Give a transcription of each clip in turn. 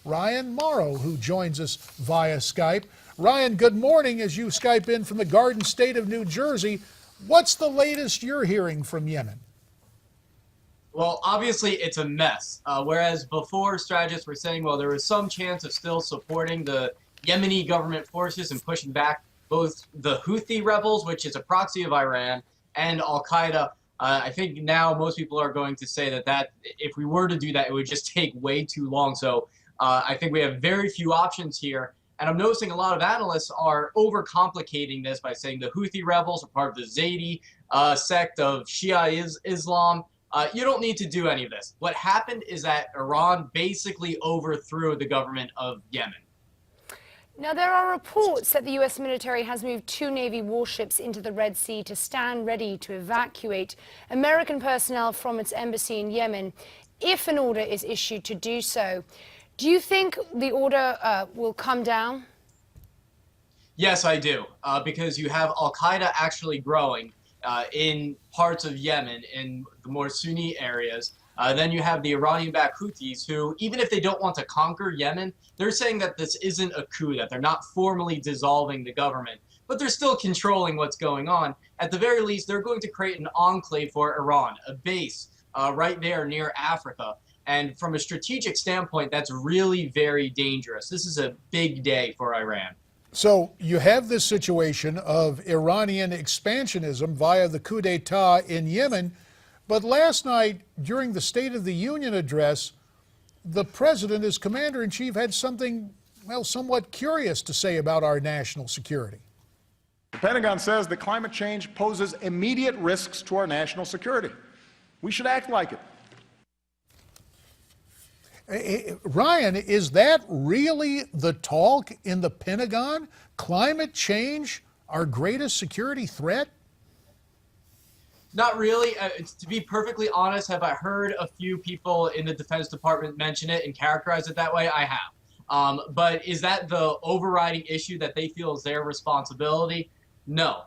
Ryan Mauro, who joins us via Skype. Ryan, good morning as you Skype in from the Garden State of New Jersey. What's the latest you're hearing from Yemen? Well, obviously, it's a mess. Whereas before, strategists were saying, well, there was some chance of still supporting the Yemeni government forces and pushing back both the Houthi rebels, which is a proxy of Iran, and al-Qaeda. I think now most people are going to say that if we were to do that, it would just take way too long. So I think we have very few options here. And I'm noticing a lot of analysts are overcomplicating this by saying the Houthi rebels are part of the Zaidi sect of Shia Islam. You don't need to do any of this. What happened is that Iran basically overthrew the government of Yemen. Now, there are reports that the U.S. military has moved 2 Navy warships into the Red Sea to stand ready to evacuate American personnel from its embassy in Yemen if an order is issued to do so. Do you think the order will come down? Yes, I do, because you have al-Qaeda actually growing in parts of Yemen, in the more Sunni areas. Then you have the Iranian-backed Houthis who, even if they don't want to conquer Yemen, they're saying that this isn't a coup, that they're not formally dissolving the government, but they're still controlling what's going on. At the very least, they're going to create an enclave for Iran, a base right there near Africa. And from a strategic standpoint, that's really very dangerous. This is a big day for Iran. So you have this situation of Iranian expansionism via the coup d'etat in Yemen. But last night, during the State of the Union address, the president, as commander-in-chief, had something, well, somewhat curious to say about our national security. The Pentagon says that climate change poses immediate risks to our national security. We should act like it. Ryan, is that really the talk in the Pentagon? Climate change, our greatest security threat? Not really. To be perfectly honest, have I heard a few people in the Defense Department mention it and characterize it that way? I have. But is that the overriding issue that they feel is their responsibility? No.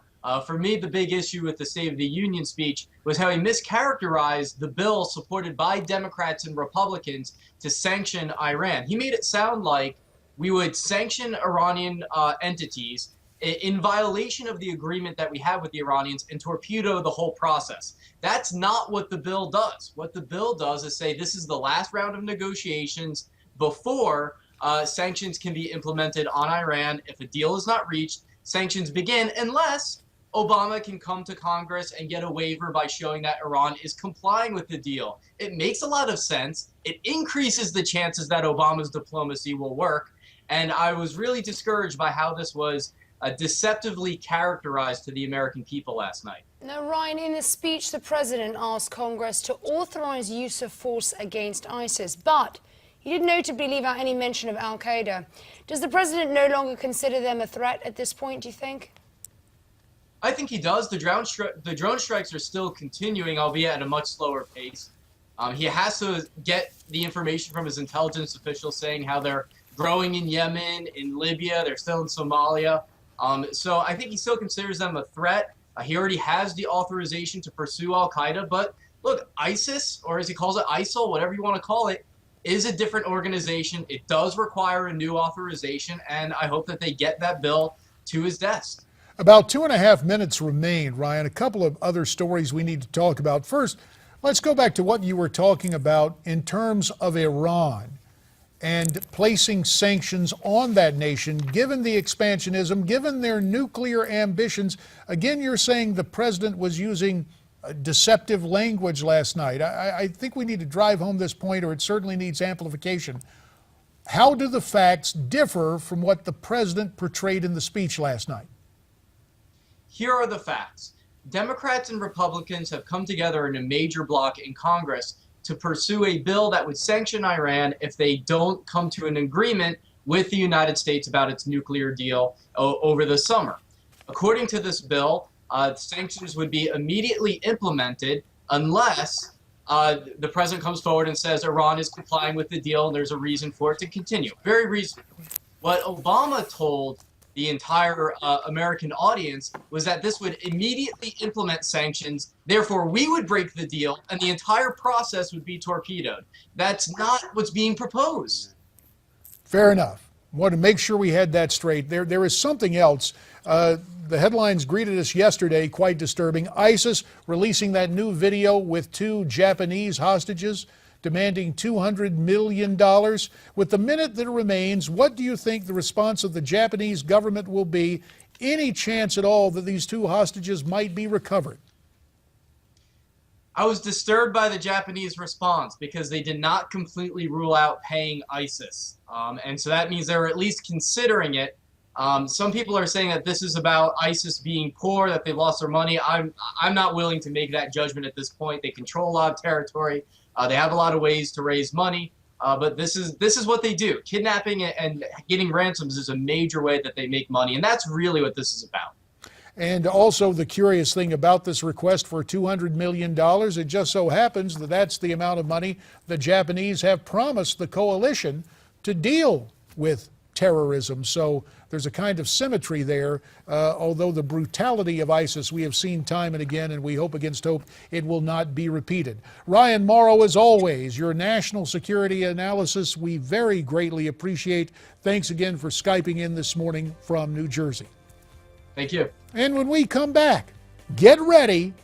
For me, the big issue with the State of the Union speech was how he mischaracterized the bill supported by Democrats and Republicans to sanction Iran. He made it sound like we would sanction Iranian entities in violation of the agreement that we have with the Iranians and torpedo the whole process. That's not what the bill does. What the bill does is say this is the last round of negotiations before sanctions can be implemented on Iran. If a deal is not reached, sanctions begin unless Obama can come to Congress and get a waiver by showing that Iran is complying with the deal. It makes a lot of sense. It increases the chances that Obama's diplomacy will work. And I was really discouraged by how this was deceptively characterized to the American people last night. Now, Ryan, in his speech, the president asked Congress to authorize use of force against ISIS, but he did notably leave out any mention of al-Qaeda. Does the president no longer consider them a threat at this point, do you think? I think he does. The drone strikes are still continuing, albeit at a much slower pace. He has to get the information from his intelligence officials saying how they're growing in Yemen, in Libya, they're still in Somalia. So I think he still considers them a threat. He already has the authorization to pursue al-Qaeda. But look, ISIS, or as he calls it, ISIL, whatever you want to call it, is a different organization. It does require a new authorization, and I hope that they get that bill to his desk. About 2.5 minutes remain, Ryan. A couple of other stories we need to talk about. First, let's go back to what you were talking about in terms of Iran and placing sanctions on that nation, given the expansionism, given their nuclear ambitions. Again, you're saying the president was using deceptive language last night. I think we need to drive home this point, or it certainly needs amplification. How do the facts differ from what the president portrayed in the speech last night? Here are the facts. Democrats and Republicans have come together in a major bloc in Congress to pursue a bill that would sanction Iran if they don't come to an agreement with the United States about its nuclear deal over the summer. According to this bill, sanctions would be immediately implemented unless the president comes forward and says Iran is complying with the deal and there's a reason for it to continue. Very reasonable. What Obama told the entire American audience was that this would immediately implement sanctions, therefore we would break the deal and the entire process would be torpedoed. That's not what's being proposed. Fair enough. Want to make sure we had that straight. There is something else. The headlines greeted us yesterday, quite disturbing. ISIS releasing that new video with 2 Japanese hostages demanding $200 million. With the minute that remains, what do you think the response of the Japanese government will be? Any chance at all that these 2 hostages might be recovered? I was disturbed by the Japanese response because they did not completely rule out paying ISIS. And so that means they're at least considering it. Some people are saying that this is about ISIS being poor, that they've lost their money. I'm not willing to make that judgment at this point. They control a lot of territory. They have a lot of ways to raise money. But this is what they do. Kidnapping and getting ransoms is a major way that they make money. And that's really what this is about. And also the curious thing about this request for $200 million, it just so happens that that's the amount of money the Japanese have promised the coalition to deal with terrorism. So there's a kind of symmetry there, although the brutality of ISIS we have seen time and again, and we hope against hope it will not be repeated. Ryan Mauro, as always, your national security analysis we very greatly appreciate. Thanks again for Skyping in this morning from New Jersey. Thank you. And when we come back, get ready,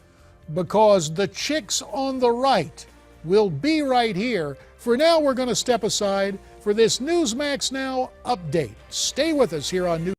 because the chicks on the right will be right here. For now, we're going to step aside for this Newsmax Now update. Stay with us here on News.